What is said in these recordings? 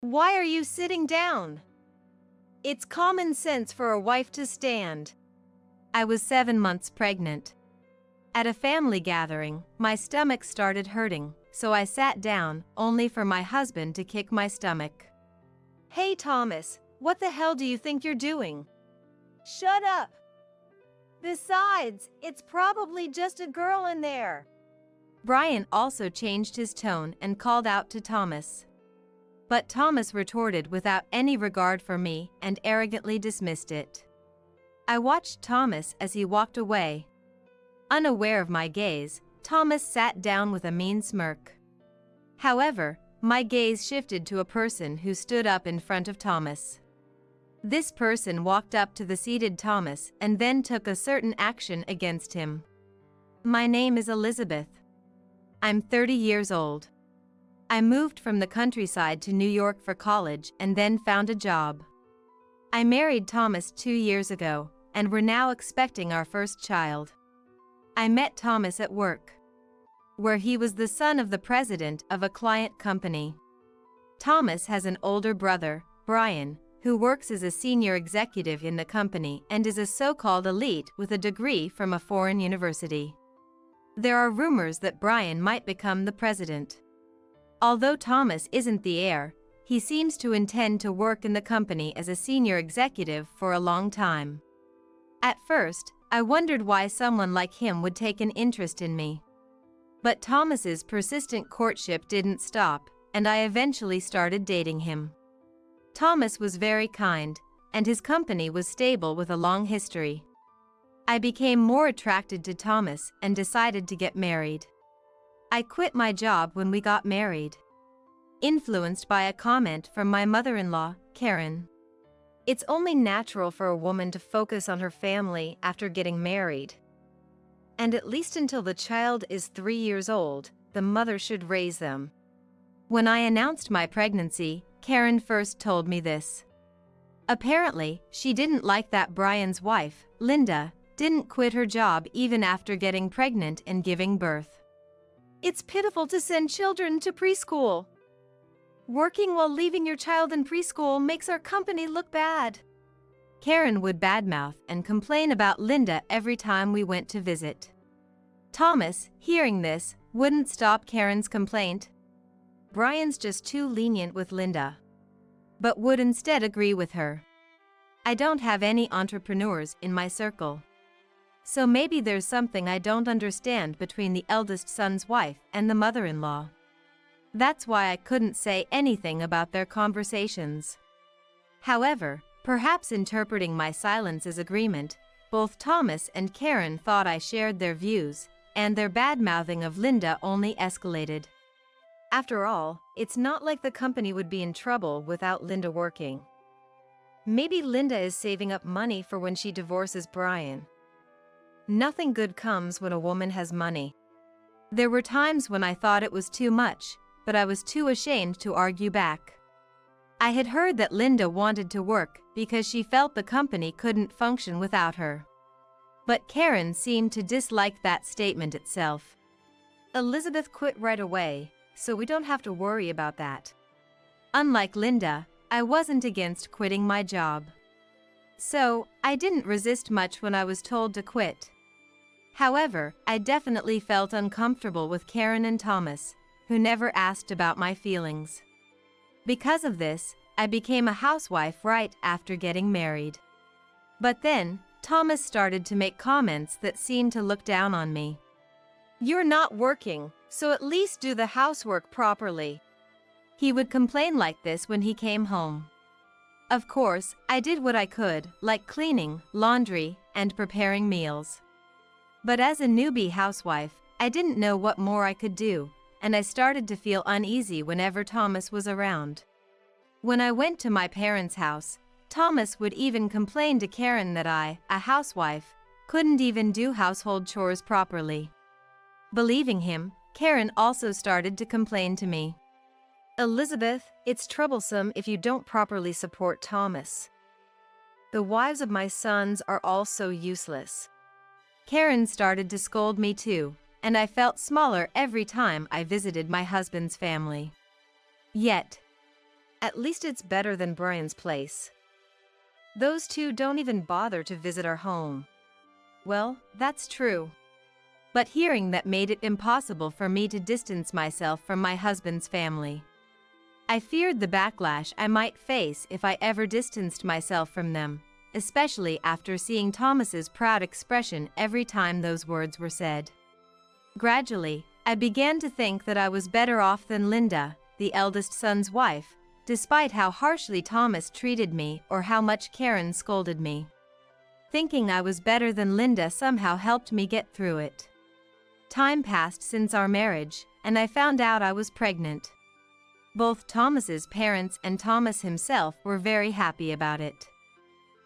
Why are you sitting down? It's common sense for a wife to stand. I was 7 months pregnant. At a family gathering, my stomach started hurting, so I sat down, only for my husband to kick my stomach. Hey Thomas, what the hell do you think you're doing? Shut up! Besides, it's probably just a girl in there. Brian also changed his tone and called out to Thomas. But Thomas retorted without any regard for me and arrogantly dismissed it. I watched Thomas as he walked away. Unaware of my gaze, Thomas sat down with a mean smirk. However, my gaze shifted to a person who stood up in front of Thomas. This person walked up to the seated Thomas and then took a certain action against him. My name is Elizabeth. I'm 30 years old. I moved from the countryside to New York for college and then found a job. I married Thomas 2 years ago, and we're now expecting our first child. I met Thomas at work, where he was the son of the president of a client company. Thomas has an older brother, Brian, who works as a senior executive in the company and is a so-called elite with a degree from a foreign university. There are rumors that Brian might become the president. Although Thomas isn't the heir, he seems to intend to work in the company as a senior executive for a long time. At first, I wondered why someone like him would take an interest in me. But Thomas's persistent courtship didn't stop, and I eventually started dating him. Thomas was very kind, and his company was stable with a long history. I became more attracted to Thomas and decided to get married. I quit my job when we got married, influenced by a comment from my mother-in-law, Karen. It's only natural for a woman to focus on her family after getting married. And at least until the child is 3 years old, the mother should raise them. When I announced my pregnancy, Karen first told me this. Apparently, she didn't like that Brian's wife, Linda, didn't quit her job even after getting pregnant and giving birth. It's pitiful to send children to preschool. Working while leaving your child in preschool makes our company look bad. Karen would badmouth and complain about Linda every time we went to visit. Thomas, hearing this, wouldn't stop Karen's complaint. Brian's just too lenient with Linda, but would instead agree with her. I don't have any entrepreneurs in my circle. So maybe there's something I don't understand between the eldest son's wife and the mother-in-law. That's why I couldn't say anything about their conversations. However, perhaps interpreting my silence as agreement, both Thomas and Karen thought I shared their views, and their bad-mouthing of Linda only escalated. After all, it's not like the company would be in trouble without Linda working. Maybe Linda is saving up money for when she divorces Brian. Nothing good comes when a woman has money. There were times when I thought it was too much, but I was too ashamed to argue back. I had heard that Linda wanted to work because she felt the company couldn't function without her. But Karen seemed to dislike that statement itself. Elizabeth quit right away, so we don't have to worry about that. Unlike Linda, I wasn't against quitting my job. So, I didn't resist much when I was told to quit. However, I definitely felt uncomfortable with Karen and Thomas, who never asked about my feelings. Because of this, I became a housewife right after getting married. But then, Thomas started to make comments that seemed to look down on me. You're not working, so at least do the housework properly. He would complain like this when he came home. Of course, I did what I could, like cleaning, laundry, and preparing meals. But as a newbie housewife, I didn't know what more I could do, and I started to feel uneasy whenever Thomas was around. When I went to my parents' house, Thomas would even complain to Karen that I, a housewife, couldn't even do household chores properly. Believing him, Karen also started to complain to me. Elizabeth, it's troublesome if you don't properly support Thomas. The wives of my sons are all so useless. Karen started to scold me too, and I felt smaller every time I visited my husband's family. Yet, At least it's better than Brian's place. Those two don't even bother to visit our home. Well, that's true. But hearing that made it impossible for me to distance myself from my husband's family. I feared the backlash I might face if I ever distanced myself from them, especially after seeing Thomas's proud expression every time those words were said. Gradually, I began to think that I was better off than Linda, the eldest son's wife, despite how harshly Thomas treated me or how much Karen scolded me. Thinking I was better than Linda somehow helped me get through it. Time passed since our marriage, and I found out I was pregnant. Both Thomas's parents and Thomas himself were very happy about it.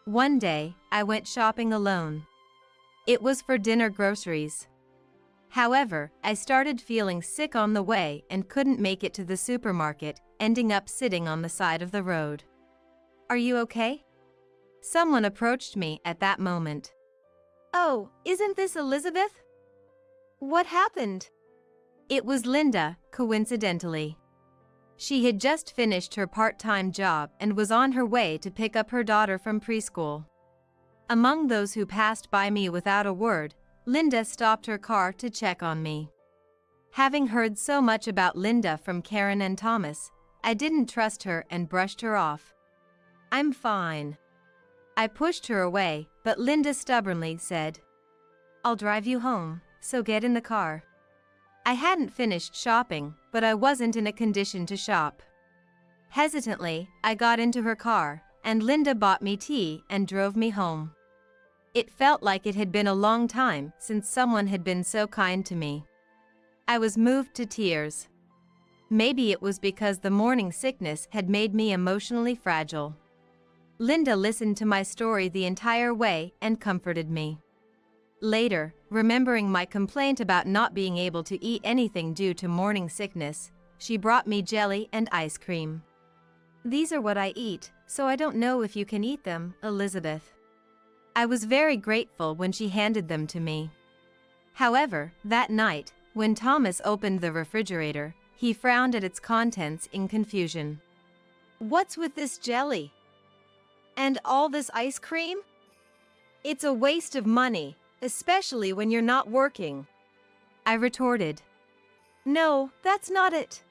One day, I went shopping alone. It was for dinner groceries. However, I started feeling sick on the way and couldn't make it to the supermarket, ending up sitting on the side of the road. "Are you okay?" Someone approached me at that moment. "Oh, isn't this Elizabeth? What happened?" It was Linda, coincidentally. She had just finished her part-time job and was on her way to pick up her daughter from preschool. Among those who passed by me without a word, Linda stopped her car to check on me. Having heard so much about Linda from Karen and Thomas, I didn't trust her and brushed her off. "I'm fine." I pushed her away, but Linda stubbornly said, "I'll drive you home, so get in the car." I hadn't finished shopping, but I wasn't in a condition to shop. Hesitantly, I got into her car, and Linda bought me tea and drove me home. It felt like it had been a long time since someone had been so kind to me. I was moved to tears. Maybe it was because the morning sickness had made me emotionally fragile. Linda listened to my story the entire way and comforted me. Later, remembering my complaint about not being able to eat anything due to morning sickness, she brought me jelly and ice cream. "These are what I eat, so I don't know if you can eat them, Elizabeth." I was very grateful when she handed them to me. However, that night, when Thomas opened the refrigerator, he frowned at its contents in confusion. "What's with this jelly? And all this ice cream? It's a waste of money, especially when you're not working," I retorted. "No, that's not it.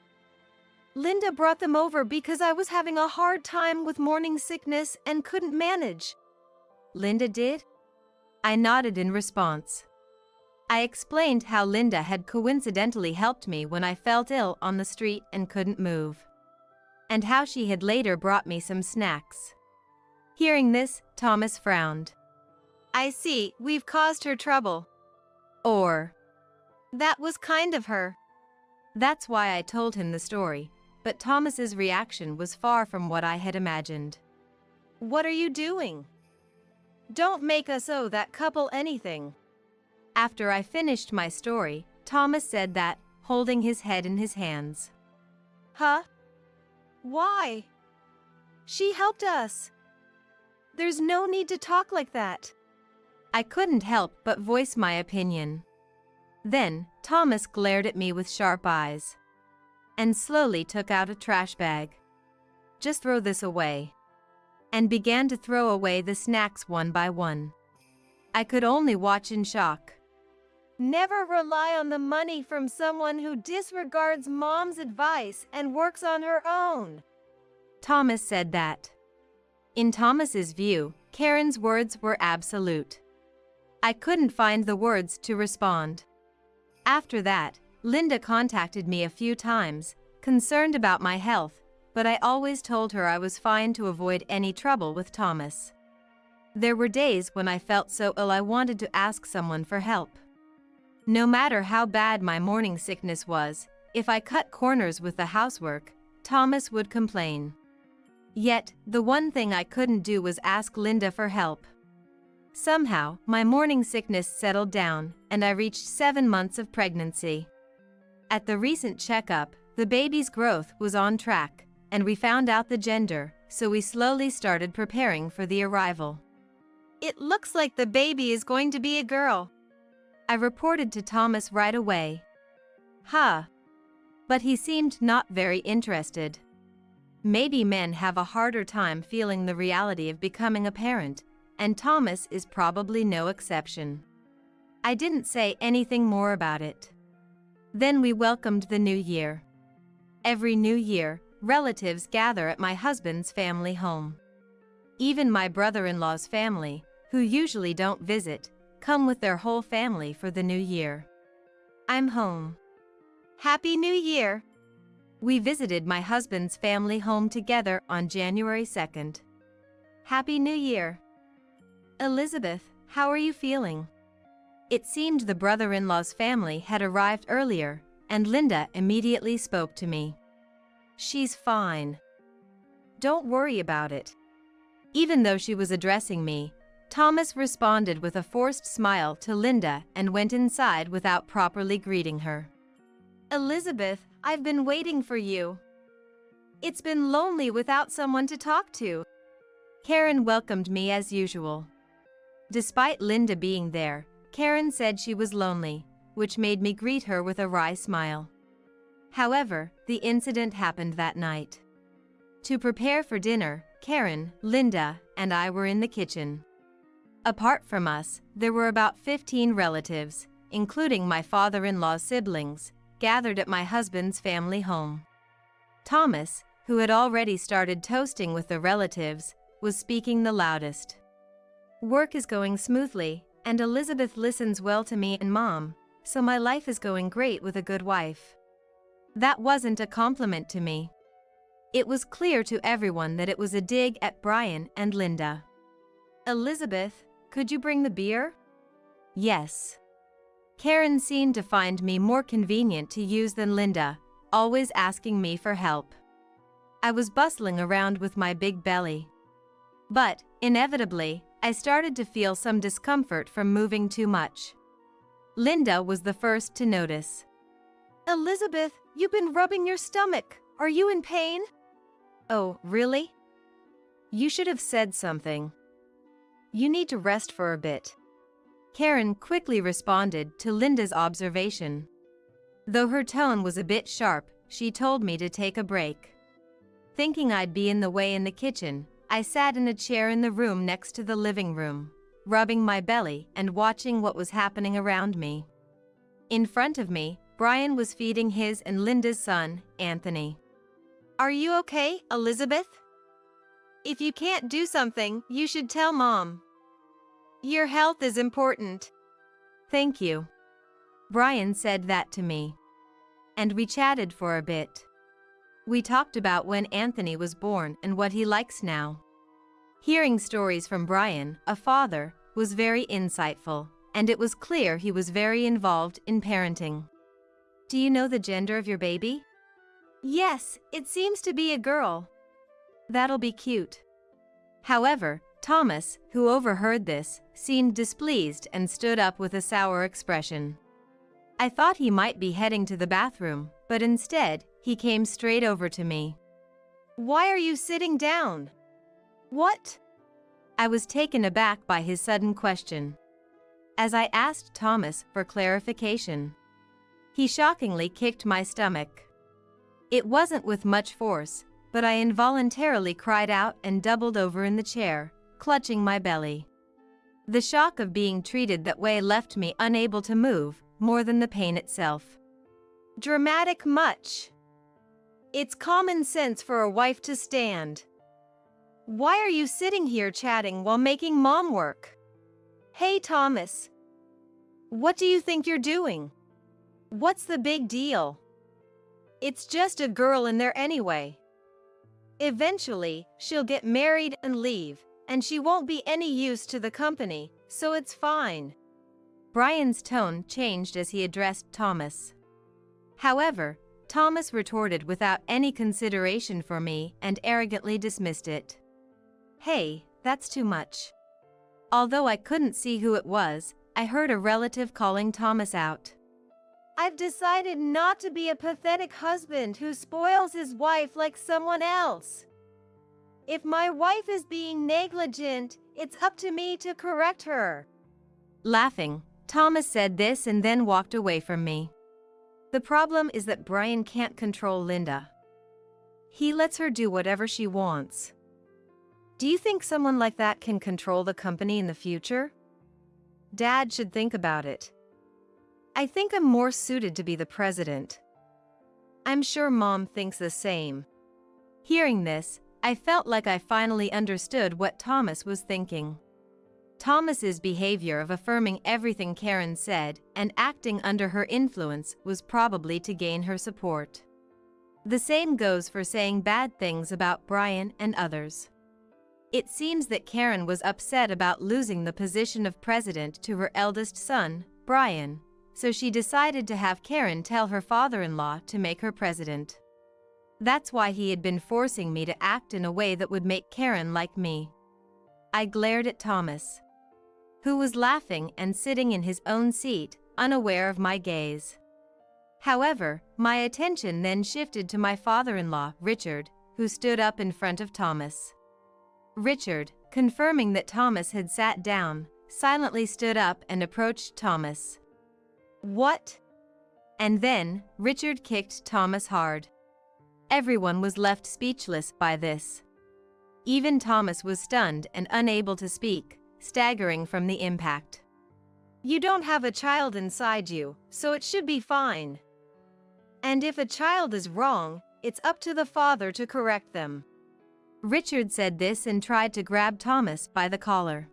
Linda brought them over because I was having a hard time with morning sickness and couldn't manage." "Linda did?" I nodded in response. I explained how Linda had coincidentally helped me when I felt ill on the street and couldn't move, and how she had later brought me some snacks. Hearing this, Thomas frowned. "I see, we've caused her trouble." Or, "That was kind of her." That's why I told him the story, but Thomas's reaction was far from what I had imagined. "What are you doing? Don't make us owe that couple anything." After I finished my story, Thomas said that, holding his head in his hands. "Huh? Why? She helped us. There's no need to talk like that." I couldn't help but voice my opinion. Then, Thomas glared at me with sharp eyes and slowly took out a trash bag. "Just throw this away," and began to throw away the snacks one by one. I could only watch in shock. "Never rely on the money from someone who disregards mom's advice and works on her own." Thomas said that. In Thomas's view, Karen's words were absolute. I couldn't find the words to respond. After that, Linda contacted me a few times, concerned about my health, but I always told her I was fine to avoid any trouble with Thomas. There were days when I felt so ill I wanted to ask someone for help. No matter how bad my morning sickness was, if I cut corners with the housework, Thomas would complain. Yet, the one thing I couldn't do was ask Linda for help. Somehow, my morning sickness settled down, and I reached 7 months of pregnancy. At the recent checkup, the baby's growth was on track, and we found out the gender, so we slowly started preparing for the arrival. "It looks like the baby is going to be a girl," I reported to Thomas right away. But he seemed not very interested. Maybe men have a harder time feeling the reality of becoming a parent, and Thomas is probably no exception. I didn't say anything more about it. Then we welcomed the new year. Every new year, relatives gather at my husband's family home. Even my brother-in-law's family, who usually don't visit, come with their whole family for the new year. I'm home. Happy New Year! We visited my husband's family home together on January 2nd. Happy New Year! Elizabeth, how are you feeling? It seemed the brother-in-law's family had arrived earlier, and Linda immediately spoke to me. She's fine. Don't worry about it. Even though she was addressing me, Thomas responded with a forced smile to Linda and went inside without properly greeting her. Elizabeth, I've been waiting for you. It's been lonely without someone to talk to. Karen welcomed me as usual. Despite Linda being there, Karen said she was lonely, which made me greet her with a wry smile. However, the incident happened that night. To prepare for dinner, Karen, Linda, and I were in the kitchen. Apart from us, there were about 15 relatives, including my father-in-law's siblings, gathered at my husband's family home. Thomas, who had already started toasting with the relatives, was speaking the loudest. Work is going smoothly, and Elizabeth listens well to me and Mom, so my life is going great with a good wife. That wasn't a compliment to me. It was clear to everyone that it was a dig at Brian and Linda. Elizabeth, could you bring the beer? Yes. Karen seemed to find me more convenient to use than Linda, always asking me for help. I was bustling around with my big belly. But, inevitably, I started to feel some discomfort from moving too much. Linda was the first to notice. Elizabeth, you've been rubbing your stomach. Are you in pain? Oh, really? You should have said something. You need to rest for a bit. Karen quickly responded to Linda's observation. Though her tone was a bit sharp, she told me to take a break. Thinking I'd be in the way in the kitchen, I sat in a chair in the room next to the living room, rubbing my belly and watching what was happening around me. In front of me, Brian was feeding his and Linda's son, Anthony. Are you okay, Elizabeth? If you can't do something, you should tell Mom. Your health is important. Thank you. Brian said that to me. And we chatted for a bit. We talked about when Anthony was born and what he likes now. Hearing stories from Brian, a father, was very insightful, and it was clear he was very involved in parenting. Do you know the gender of your baby? Yes, it seems to be a girl. That'll be cute. However, Thomas, who overheard this, seemed displeased and stood up with a sour expression. I thought he might be heading to the bathroom, but instead, he came straight over to me. Why are you sitting down? What? I was taken aback by his sudden question. As I asked Thomas for clarification, he shockingly kicked my stomach. It wasn't with much force, but I involuntarily cried out and doubled over in the chair, clutching my belly. The shock of being treated that way left me unable to move, more than the pain itself. Dramatic much. It's common sense for a wife to stand. Why are you sitting here chatting while making Mom work? Hey, Thomas. What do you think you're doing? What's the big deal? It's just a girl in there anyway. Eventually, she'll get married and leave, and she won't be any use to the company, so it's fine. Brian's tone changed as he addressed Thomas. However, Thomas retorted without any consideration for me and arrogantly dismissed it. Hey, that's too much. Although I couldn't see who it was, I heard a relative calling Thomas out. I've decided not to be a pathetic husband who spoils his wife like someone else. If my wife is being negligent, it's up to me to correct her. Laughing, Thomas said this and then walked away from me. The problem is that Brian can't control Linda. He lets her do whatever she wants. Do you think someone like that can control the company in the future? Dad should think about it. I think I'm more suited to be the president. I'm sure Mom thinks the same. Hearing this, I felt like I finally understood what Thomas was thinking. Thomas's behavior of affirming everything Karen said and acting under her influence was probably to gain her support. The same goes for saying bad things about Brian and others. It seems that Karen was upset about losing the position of president to her eldest son, Brian, so she decided to have Karen tell her father-in-law to make her president. That's why he had been forcing me to act in a way that would make Karen like me. I glared at Thomas, who was laughing and sitting in his own seat, unaware of my gaze. However, my attention then shifted to my father-in-law, Richard, who stood up in front of Thomas. Richard, confirming that Thomas had sat down, silently stood up and approached Thomas. "What?" And then, Richard kicked Thomas hard. Everyone was left speechless by this. Even Thomas was stunned and unable to speak, staggering from the impact. "You don't have a child inside you, so it should be fine. And if a child is wrong, it's up to the father to correct them." Richard said this and tried to grab Thomas by the collar.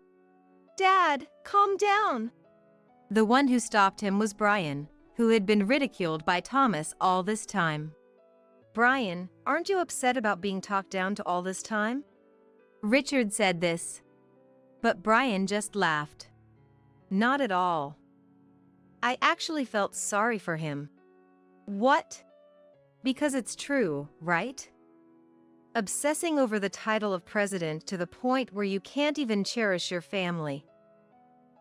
"Dad, calm down." The one who stopped him was Brian, who had been ridiculed by Thomas all this time. "Brian, aren't you upset about being talked down to all this time?" Richard said this. But Brian just laughed. "Not at all. I actually felt sorry for him." "What?" "Because it's true, right? Obsessing over the title of president to the point where you can't even cherish your family.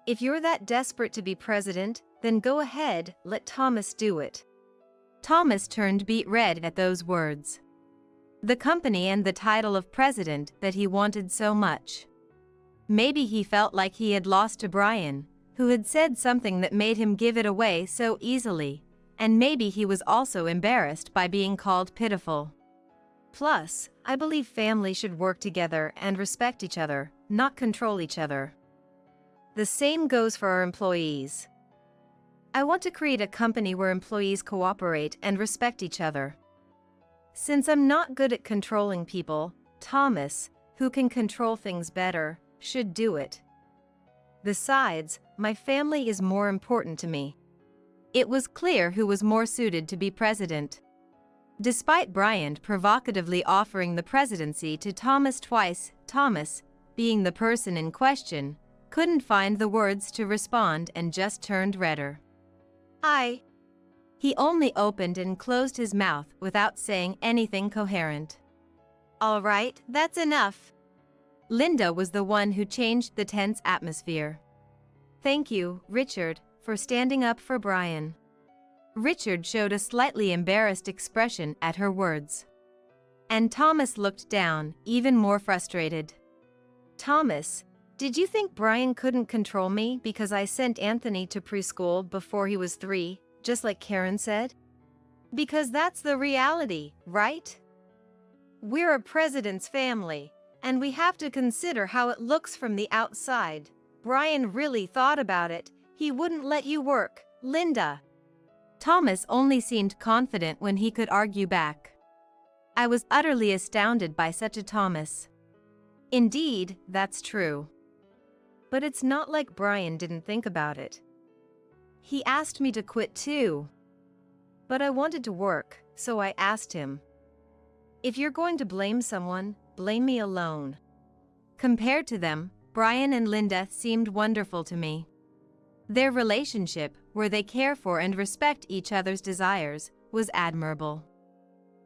If you're that desperate to be president, then go ahead, let Thomas do it." Thomas turned beet red at those words. The company and the title of president that he wanted so much. Maybe he felt like he had lost to Brian, who had said something that made him give it away so easily, and maybe he was also embarrassed by being called pitiful. Plus, I believe family should work together and respect each other, not control each other. The same goes for our employees. I want to create a company where employees cooperate and respect each other. Since I'm not good at controlling people, Thomas, who can control things better, should do it. Besides, my family is more important to me. It was clear who was more suited to be president. Despite Brian provocatively offering the presidency to Thomas twice, Thomas, being the person in question, couldn't find the words to respond and just turned redder. He only opened and closed his mouth without saying anything coherent. "All right, that's enough." Linda was the one who changed the tense atmosphere. "Thank you, Richard, for standing up for Brian." Richard showed a slightly embarrassed expression at her words. And Thomas looked down, even more frustrated. "Thomas, did you think Brian couldn't control me because I sent Anthony to preschool before he was 3, just like Karen said? Because that's the reality, right? We're a president's family, and we have to consider how it looks from the outside. Brian really thought about it. He wouldn't let you work, Linda." Thomas only seemed confident when he could argue back. I was utterly astounded by such a Thomas. Indeed, that's true. But it's not like Brian didn't think about it. He asked me to quit too. But I wanted to work, so I asked him. If you're going to blame someone, blame me alone. Compared to them, Brian and Linda seemed wonderful to me. Their relationship, where they care for and respect each other's desires, was admirable.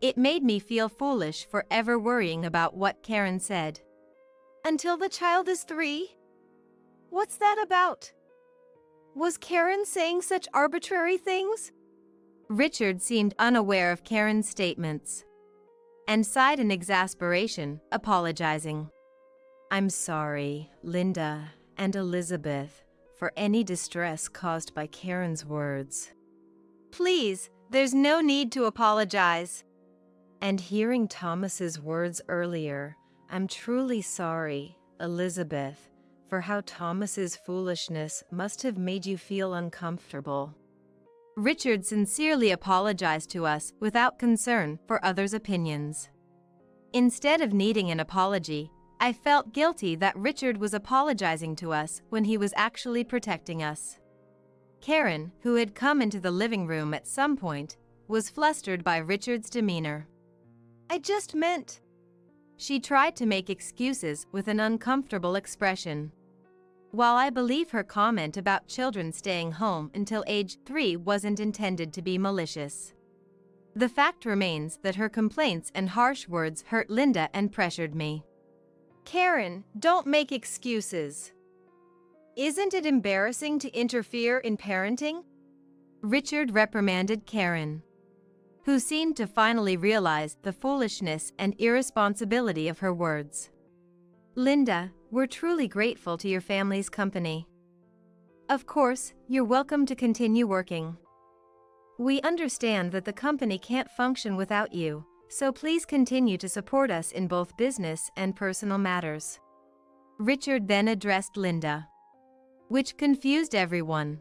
It made me feel foolish for ever worrying about what Karen said. "Until the child is 3? What's that about? Was Karen saying such arbitrary things?" Richard seemed unaware of Karen's statements and sighed in exasperation, apologizing. "I'm sorry, Linda and Elizabeth, for any distress caused by Karen's words." "Please, there's no need to apologize. And hearing Thomas's words earlier, I'm truly sorry, Elizabeth, for how Thomas's foolishness must have made you feel uncomfortable. Richard sincerely apologized to us without concern for others' opinions. Instead of needing an apology, I felt guilty that Richard was apologizing to us when he was actually protecting us. Karen, who had come into the living room at some point, was flustered by Richard's demeanor. I just meant... She tried to make excuses with an uncomfortable expression. While I believe her comment about children staying home until age 3 wasn't intended to be malicious, the fact remains that her complaints and harsh words hurt Linda and pressured me. Karen, don't make excuses. Isn't it embarrassing to interfere in parenting? Richard reprimanded Karen, who seemed to finally realize the foolishness and irresponsibility of her words. Linda, we're truly grateful to your family's company. Of course, you're welcome to continue working. We understand that the company can't function without you, so please continue to support us in both business and personal matters. Richard then addressed Linda, which confused everyone.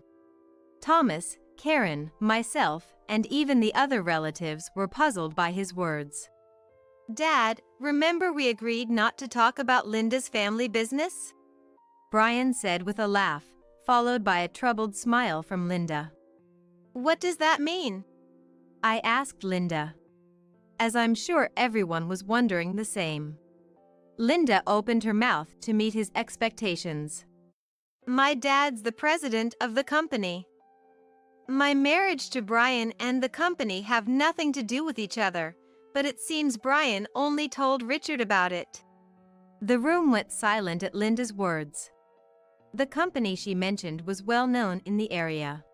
Thomas, Karen, myself, and even the other relatives were puzzled by his words. Dad, remember we agreed not to talk about Linda's family business? Brian said with a laugh, followed by a troubled smile from Linda. What does that mean? I asked Linda, as I'm sure everyone was wondering the same. Linda opened her mouth to meet his expectations. My dad's the president of the company. My marriage to Brian and the company have nothing to do with each other, but it seems Brian only told Richard about it. The room went silent at Linda's words. The company she mentioned was well known in the area,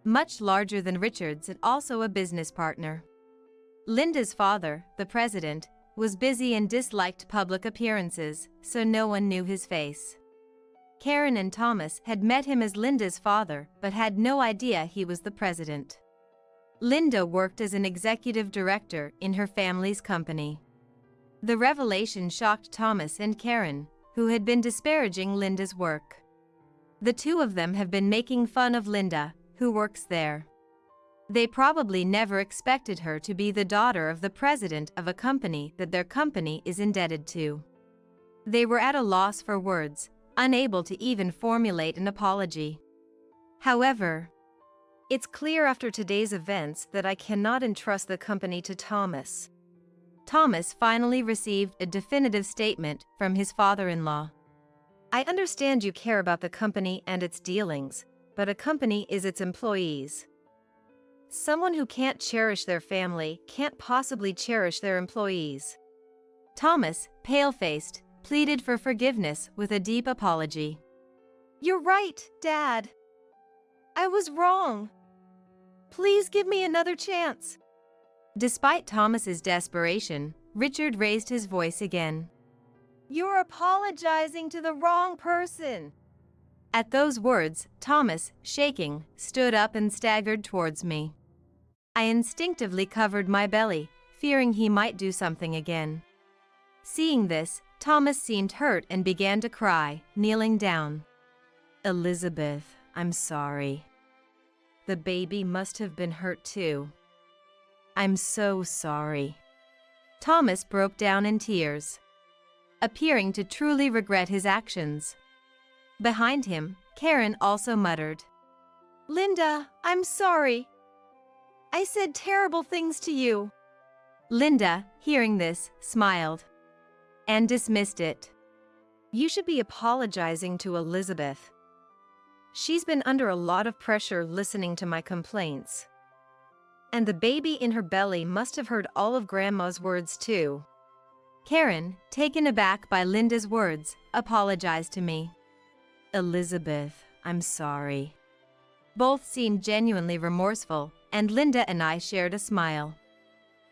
much larger than Richard's and also a business partner. Linda's father, the president, was busy and disliked public appearances, so no one knew his face. Karen and Thomas had met him as Linda's father but had no idea he was the president. Linda worked as an executive director in her family's company. The revelation shocked Thomas and Karen, who had been disparaging Linda's work. The two of them have been making fun of Linda, who works there. They probably never expected her to be the daughter of the president of a company that their company is indebted to. They were at a loss for words, unable to even formulate an apology. However, it's clear after today's events that I cannot entrust the company to Thomas. Thomas finally received a definitive statement from his father-in-law. I understand you care about the company and its dealings, but a company is its employees. Someone who can't cherish their family can't possibly cherish their employees. Thomas, pale-faced, pleaded for forgiveness with a deep apology. You're right, Dad. I was wrong. Please give me another chance. Despite Thomas's desperation, Richard raised his voice again. You're apologizing to the wrong person. At those words, Thomas, shaking, stood up and staggered towards me. I instinctively covered my belly, fearing he might do something again. Seeing this, Thomas seemed hurt and began to cry, kneeling down. Elizabeth, I'm sorry. The baby must have been hurt too. I'm so sorry. Thomas broke down in tears, appearing to truly regret his actions. Behind him, Karen also muttered, Linda, I'm sorry. I said terrible things to you. Linda, hearing this, smiled and dismissed it. You should be apologizing to Elizabeth. She's been under a lot of pressure listening to my complaints. And the baby in her belly must have heard all of Grandma's words too. Karen, taken aback by Linda's words, apologized to me. Elizabeth, I'm sorry. Both seemed genuinely remorseful, and Linda and I shared a smile.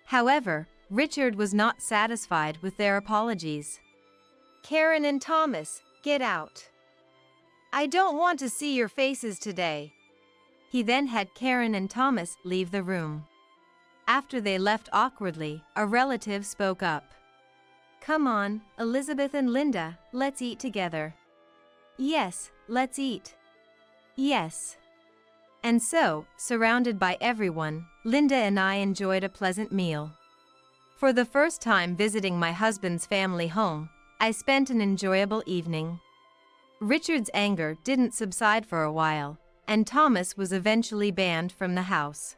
However, Richard was not satisfied with their apologies. Karen and Thomas, get out. I don't want to see your faces today. He then had Karen and Thomas leave the room. After they left awkwardly, a relative spoke up. "Come on, Elizabeth and Linda, let's eat together." "Yes, let's eat." "Yes." And so, surrounded by everyone, Linda and I enjoyed a pleasant meal. For the first time visiting my husband's family home, I spent an enjoyable evening. Richard's anger didn't subside for a while, and Thomas was eventually banned from the house.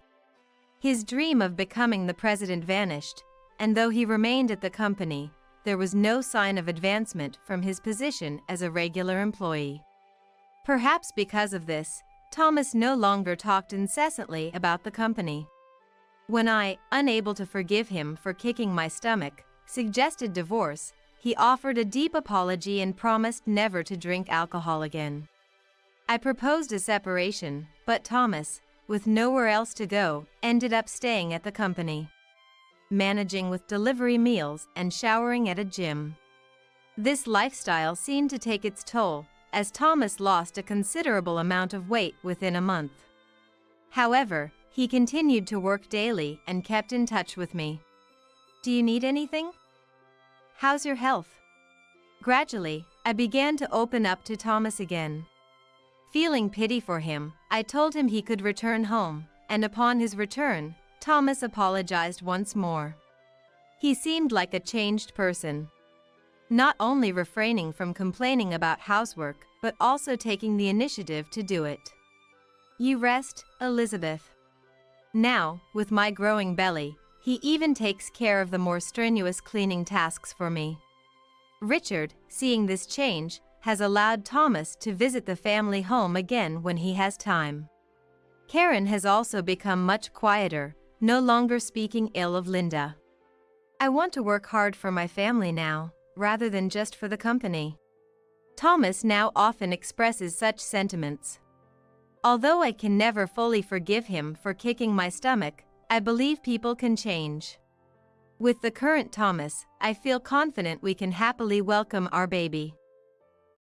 His dream of becoming the president vanished, and though he remained at the company, there was no sign of advancement from his position as a regular employee. Perhaps because of this, Thomas no longer talked incessantly about the company. When I, unable to forgive him for kicking my stomach, suggested divorce, he offered a deep apology and promised never to drink alcohol again. I proposed a separation, but Thomas, with nowhere else to go, ended up staying at the company, managing with delivery meals and showering at a gym. This lifestyle seemed to take its toll, as Thomas lost a considerable amount of weight within a month. However, he continued to work daily and kept in touch with me. "Do you need anything? How's your health?" Gradually, I began to open up to Thomas again. Feeling pity for him, I told him he could return home, and upon his return, Thomas apologized once more. He seemed like a changed person, not only refraining from complaining about housework, but also taking the initiative to do it. "You rest, Elizabeth." Now, with my growing belly, he even takes care of the more strenuous cleaning tasks for me. Richard, seeing this change, has allowed Thomas to visit the family home again when he has time. Karen has also become much quieter, no longer speaking ill of Linda. "I want to work hard for my family now, rather than just for the company." Thomas now often expresses such sentiments. Although I can never fully forgive him for kicking my stomach, I believe people can change. With the current Thomas, I feel confident we can happily welcome our baby.